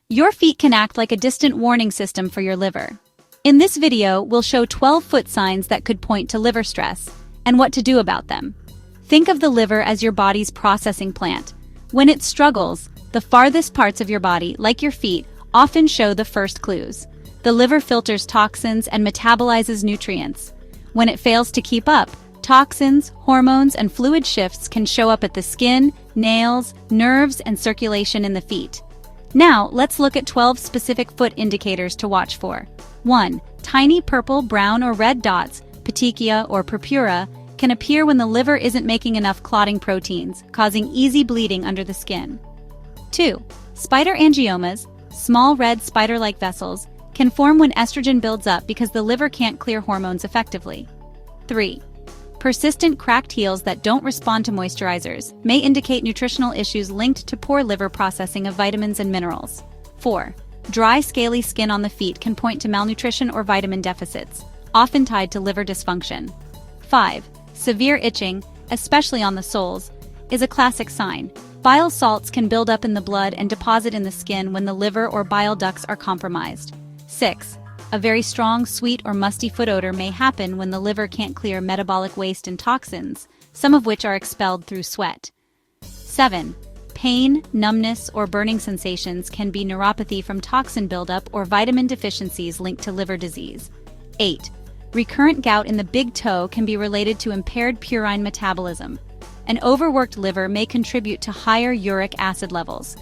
Your feet can act like a distant warning system for your liver. In this video, we'll show 12 foot signs that could point to liver stress and what to do about them. Think of the liver as your body's processing plant. When it struggles, the farthest parts of your body, like your feet, often show the first clues. The liver filters toxins and metabolizes nutrients. When it fails to keep up, toxins, hormones, and fluid shifts can show up at the skin, nails, nerves, and circulation in the feet. Now, let's look at 12 specific foot indicators to watch for. 1. Tiny purple, brown, or red dots, petechia or purpura, can appear when the liver isn't making enough clotting proteins, causing easy bleeding under the skin. 2. Spider angiomas, small red spider-like vessels, can form when estrogen builds up because the liver can't clear hormones effectively. 3. Persistent cracked heels that don't respond to moisturizers may indicate nutritional issues linked to poor liver processing of vitamins and minerals. 4. Dry, scaly skin on the feet can point to malnutrition or vitamin deficits, often tied to liver dysfunction. 5. Severe itching, especially on the soles, is a classic sign. Bile salts can build up in the blood and deposit in the skin when the liver or bile ducts are compromised. 6. A very strong, sweet, or musty foot odor may happen when the liver can't clear metabolic waste and toxins, some of which are expelled through sweat. 7. Pain, numbness, or burning sensations can be neuropathy from toxin buildup or vitamin deficiencies linked to liver disease. 8. Recurrent gout in the big toe can be related to impaired purine metabolism. An overworked liver may contribute to higher uric acid levels.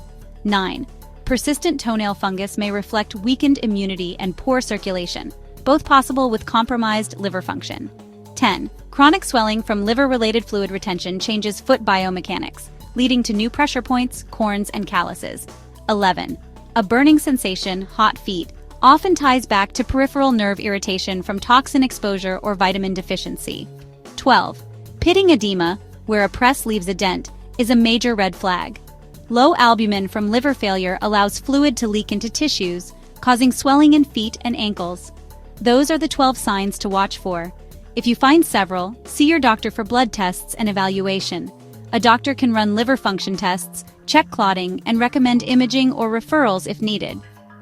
9. Persistent toenail fungus may reflect weakened immunity and poor circulation, both possible with compromised liver function. 10. Chronic swelling from liver-related fluid retention changes foot biomechanics, leading to new pressure points, corns, and calluses. 11. A burning sensation, hot feet, often ties back to peripheral nerve irritation from toxin exposure or vitamin deficiency. 12. Pitting edema, where a press leaves a dent, is a major red flag. Low albumin from liver failure allows fluid to leak into tissues, causing swelling in feet and ankles. Those are the 12 signs to watch for. If you find several, see your doctor for blood tests and evaluation. A doctor can run liver function tests, check clotting, and recommend imaging or referrals if needed.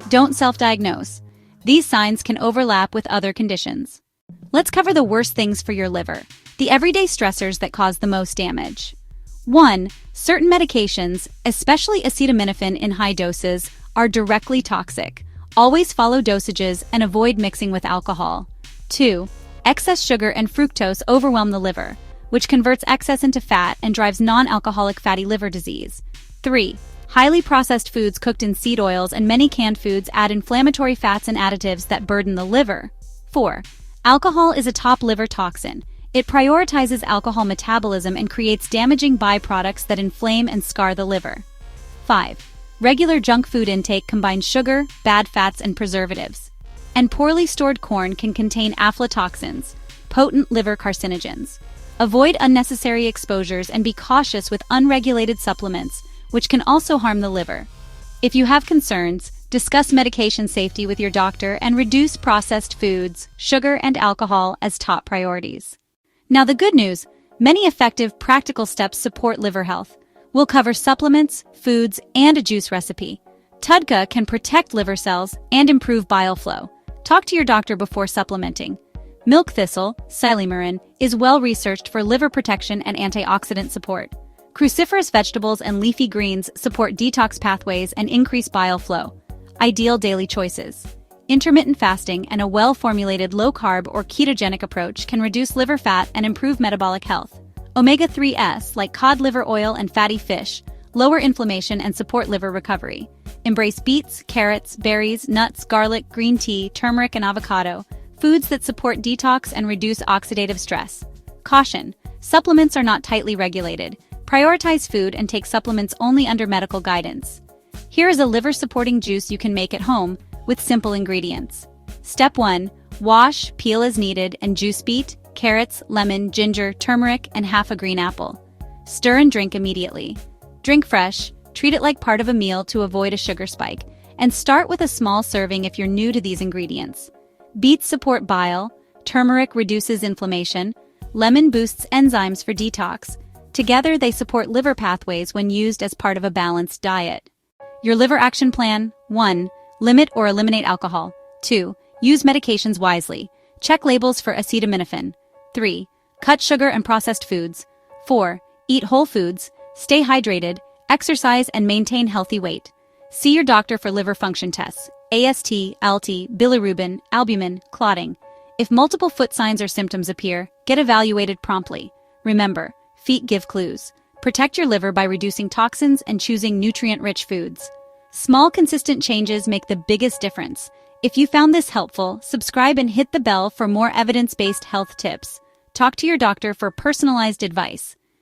Don't self-diagnose. These signs can overlap with other conditions. Let's cover the worst things for your liver, the everyday stressors that cause the most damage. 1. Certain medications, especially acetaminophen in high doses, are directly toxic. Always follow dosages and avoid mixing with alcohol. 2. Excess sugar and fructose overwhelm the liver, which converts excess into fat and drives non-alcoholic fatty liver disease. 3. Highly processed foods cooked in seed oils and many canned foods add inflammatory fats and additives that burden the liver. 4. Alcohol is a top liver toxin. It prioritizes alcohol metabolism and creates damaging byproducts that inflame and scar the liver. 5. Regular junk food intake combines sugar, bad fats, and preservatives. And poorly stored corn can contain aflatoxins, potent liver carcinogens. Avoid unnecessary exposures and be cautious with unregulated supplements, which can also harm the liver. If you have concerns, discuss medication safety with your doctor and reduce processed foods, sugar, and alcohol as top priorities. Now the good news, many effective practical steps support liver health. We'll cover supplements, foods, and a juice recipe. TUDCA can protect liver cells and improve bile flow. Talk to your doctor before supplementing. Milk thistle, silymarin, is well-researched for liver protection and antioxidant support. Cruciferous vegetables and leafy greens support detox pathways and increase bile flow. Ideal daily choices. Intermittent fasting and a well-formulated low-carb or ketogenic approach can reduce liver fat and improve metabolic health. Omega-3s, like cod liver oil and fatty fish, lower inflammation and support liver recovery. Embrace beets, carrots, berries, nuts, garlic, green tea, turmeric, and avocado, foods that support detox and reduce oxidative stress. Caution: supplements are not tightly regulated. Prioritize food and take supplements only under medical guidance. Here is a liver-supporting juice you can make at home with simple ingredients. Step 1. Wash, peel as needed, and juice beet, carrots, lemon, ginger, turmeric, and half a green apple. Stir and drink immediately. Drink fresh, treat it like part of a meal to avoid a sugar spike, and start with a small serving if you're new to these ingredients. Beets support bile, turmeric reduces inflammation, lemon boosts enzymes for detox. Together, they support liver pathways when used as part of a balanced diet. Your liver action plan: 1. Limit or eliminate alcohol. 2. Use medications wisely. Check labels for acetaminophen. 3. Cut sugar and processed foods. 4. Eat whole foods. Stay hydrated. Exercise and maintain healthy weight. See your doctor for liver function tests: AST, ALT, bilirubin, albumin, clotting. If multiple foot signs or symptoms appear, get evaluated promptly. Remember, feet give clues. Protect your liver by reducing toxins and choosing nutrient-rich foods. Small, consistent changes make the biggest difference. If you found this helpful, subscribe and hit the bell for more evidence-based health tips. Talk to your doctor for personalized advice.